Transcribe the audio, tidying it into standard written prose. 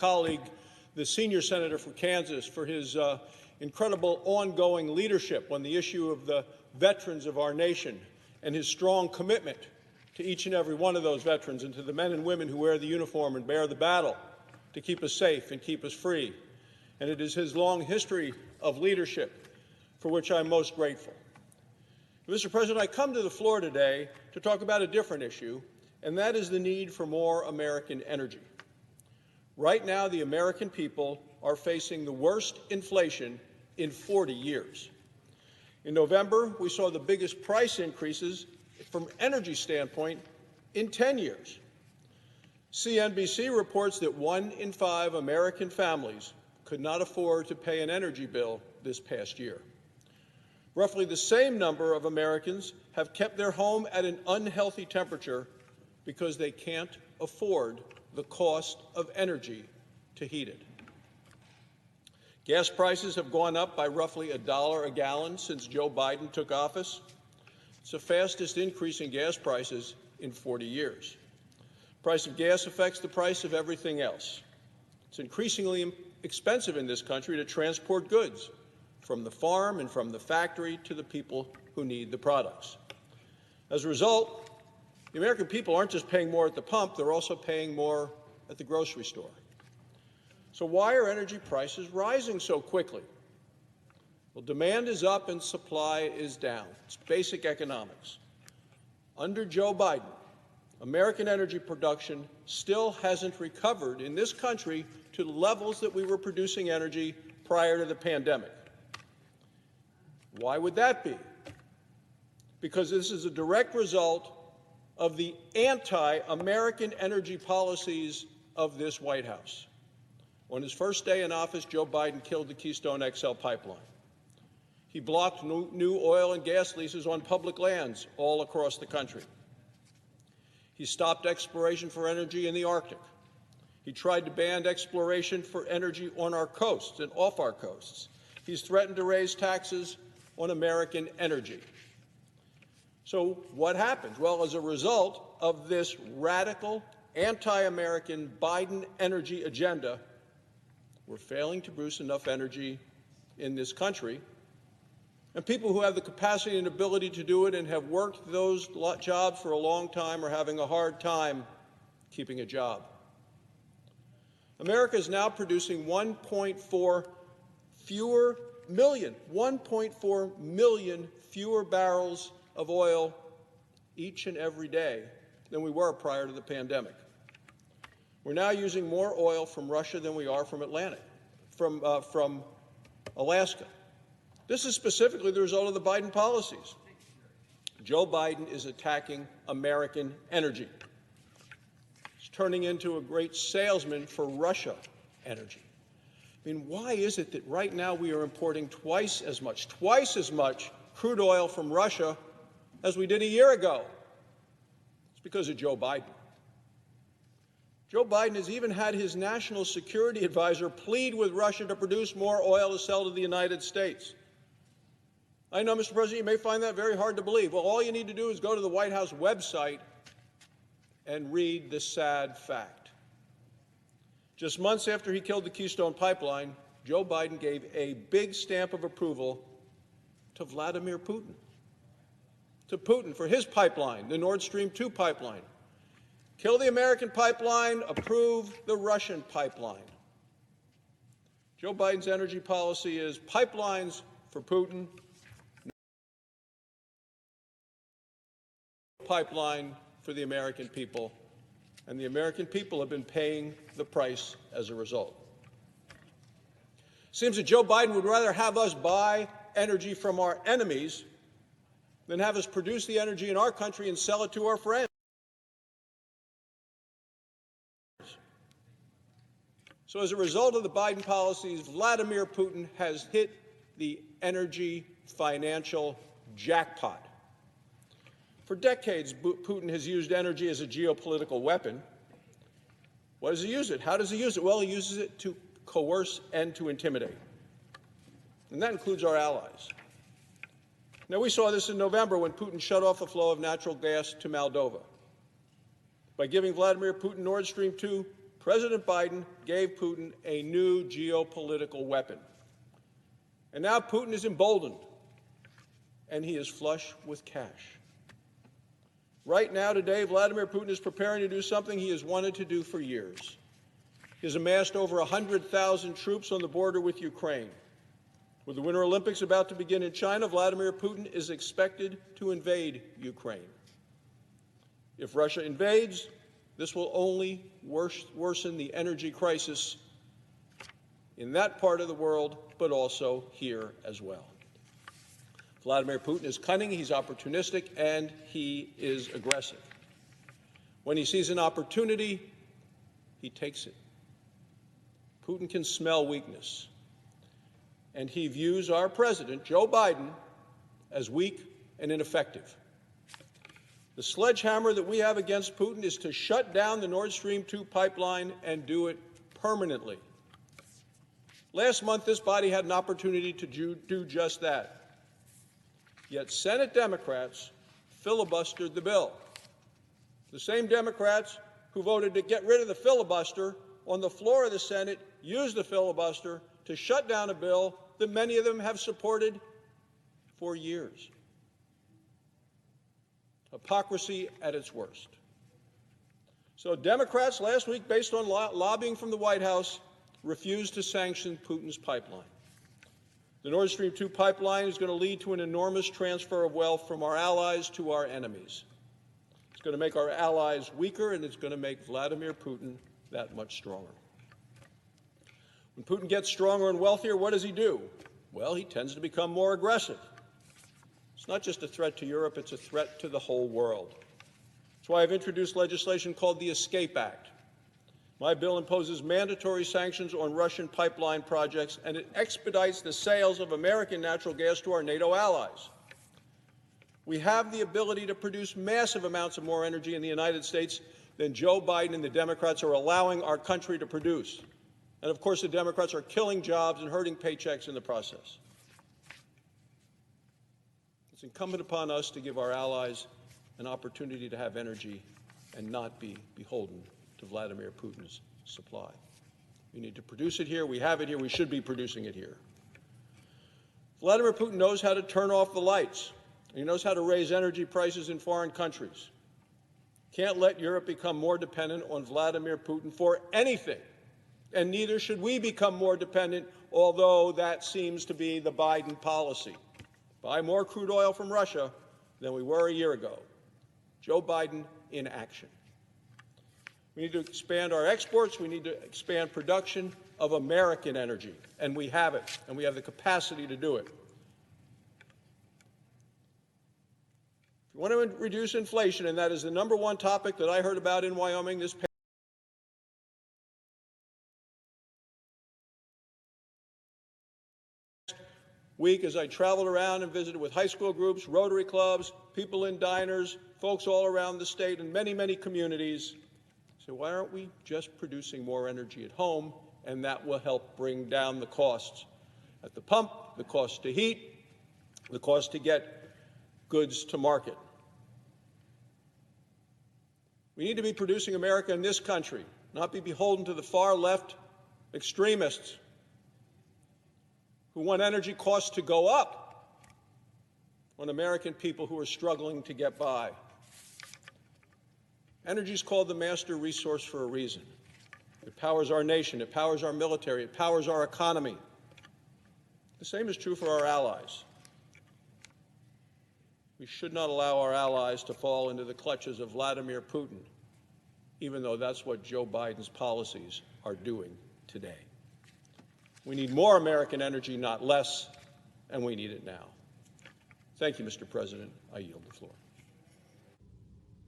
colleague, the senior senator for Kansas, for his incredible ongoing leadership on the issue of the veterans of our nation and his strong commitment to each and every one of those veterans and to the men and women who wear the uniform and bear the battle to keep us safe and keep us free. And it is his long history of leadership for which I'm most grateful. Mr. President, I come to the floor today to talk about a different issue, and that is the need for more American energy. Right now, the American people are facing the worst inflation in 40 years. In November, we saw the biggest price increases from an energy standpoint in 10 years. CNBC reports that 1 in 5 American families could not afford to pay an energy bill this past year. Roughly the same number of Americans have kept their home at an unhealthy temperature because they can't afford the cost of energy to heat it. Gas prices have gone up by roughly $1 a gallon since Joe Biden took office. It's the fastest increase in gas prices in 40 years. The price of gas affects the price of everything else. It's increasingly expensive in this country to transport goods from the farm and from the factory to the people who need the products. As a result, the American people aren't just paying more at the pump, they're also paying more at the grocery store. So why are energy prices rising so quickly? Well, demand is up and supply is down. It's basic economics. Under Joe Biden, American energy production still hasn't recovered in this country to the levels that we were producing energy prior to the pandemic. Why would that be? Because this is a direct result of the anti-American energy policies of this White House. On his first day in office, Joe Biden killed the Keystone XL pipeline. He blocked new oil and gas leases on public lands all across the country. He stopped exploration for energy in the Arctic. He tried to ban exploration for energy on our coasts and off our coasts. He's threatened to raise taxes on American energy. So what happens? Well, as a result of this radical, anti-American Biden energy agenda, we're failing to produce enough energy in this country. And people who have the capacity and ability to do it and have worked those jobs for a long time are having a hard time keeping a job. America is now producing 1.4 million fewer barrels of oil each and every day than we were prior to the pandemic. We're now using more oil from Russia than we are from Alaska. This is specifically the result of the Biden policies. Joe Biden is attacking American energy. He's turning into a great salesman for Russia energy. I mean, why is it that right now we are importing twice as much crude oil from Russia as we did a year ago? It's because of Joe Biden. Joe Biden has even had his national security advisor plead with Russia to produce more oil to sell to the United States. I know, Mr. President, you may find that very hard to believe. Well, all you need to do is go to the White House website and read the sad fact. Just months after he killed the Keystone Pipeline, Joe Biden gave a big stamp of approval to Vladimir Putin, for his pipeline, the Nord Stream 2 pipeline. Kill the American pipeline, approve the Russian pipeline. Joe Biden's energy policy is pipelines for Putin, pipeline for the American people, and the American people have been paying the price as a result. Seems that Joe Biden would rather have us buy energy from our enemies than have us produce the energy in our country and sell it to our friends. So as a result of the Biden policies, Vladimir Putin has hit the energy financial jackpot. For decades, Putin has used energy as a geopolitical weapon. What does he use it? How does he use it? Well, he uses it to coerce and to intimidate. And that includes our allies. Now, we saw this in November when Putin shut off the flow of natural gas to Moldova. By giving Vladimir Putin Nord Stream 2 President Biden gave Putin a new geopolitical weapon. And now Putin is emboldened, and he is flush with cash. Right now, today, Vladimir Putin is preparing to do something he has wanted to do for years. He has amassed over 100,000 troops on the border with Ukraine. With the Winter Olympics about to begin in China, Vladimir Putin is expected to invade Ukraine. If Russia invades, this will only worsen the energy crisis in that part of the world, but also here as well. Vladimir Putin is cunning, he's opportunistic, and he is aggressive. When he sees an opportunity, he takes it. Putin can smell weakness, and he views our president, Joe Biden, as weak and ineffective. The sledgehammer that we have against Putin is to shut down the Nord Stream 2 pipeline and do it permanently. Last month, this body had an opportunity to do just that. Yet Senate Democrats filibustered the bill. The same Democrats who voted to get rid of the filibuster on the floor of the Senate used the filibuster to shut down a bill that many of them have supported for years. Hypocrisy at its worst. So Democrats last week, based on lobbying from the White House, refused to sanction Putin's pipeline. The Nord Stream 2 pipeline is going to lead to an enormous transfer of wealth from our allies to our enemies. It's going to make our allies weaker, and it's going to make Vladimir Putin that much stronger. When Putin gets stronger and wealthier, what does he do? Well, he tends to become more aggressive. It's not just a threat to Europe, it's a threat to the whole world. That's why I've introduced legislation called the Escape Act. My bill imposes mandatory sanctions on Russian pipeline projects, and it expedites the sales of American natural gas to our NATO allies. We have the ability to produce massive amounts of more energy in the United States than Joe Biden and the Democrats are allowing our country to produce. And, of course, the Democrats are killing jobs and hurting paychecks in the process. It's incumbent upon us to give our allies an opportunity to have energy and not be beholden to Vladimir Putin's supply. We need to produce it here. We have it here. We should be producing it here. Vladimir Putin knows how to turn off the lights. He knows how to raise energy prices in foreign countries. Can't let Europe become more dependent on Vladimir Putin for anything, and neither should we become more dependent, although that seems to be the Biden policy. Buy more crude oil from Russia than we were a year ago. Joe Biden in action. We need to expand our exports. We need to expand production of American energy, and we have it, and we have the capacity to do it. If you want to reduce inflation, and that is the #1 topic that I heard about in Wyoming this past week as I traveled around and visited with high school groups, Rotary clubs, people in diners, folks all around the state and many, many communities. So why aren't we just producing more energy at home, and that will help bring down the costs at the pump, the cost to heat, the cost to get goods to market. We need to be producing America in this country, not be beholden to the far left extremists who want energy costs to go up on American people who are struggling to get by. Energy is called the master resource for a reason. It powers our nation, it powers our military, it powers our economy. The same is true for our allies. We should not allow our allies to fall into the clutches of Vladimir Putin, even though that's what Joe Biden's policies are doing today. We need more American energy, not less, and we need it now. Thank you, Mr. President. I yield the floor.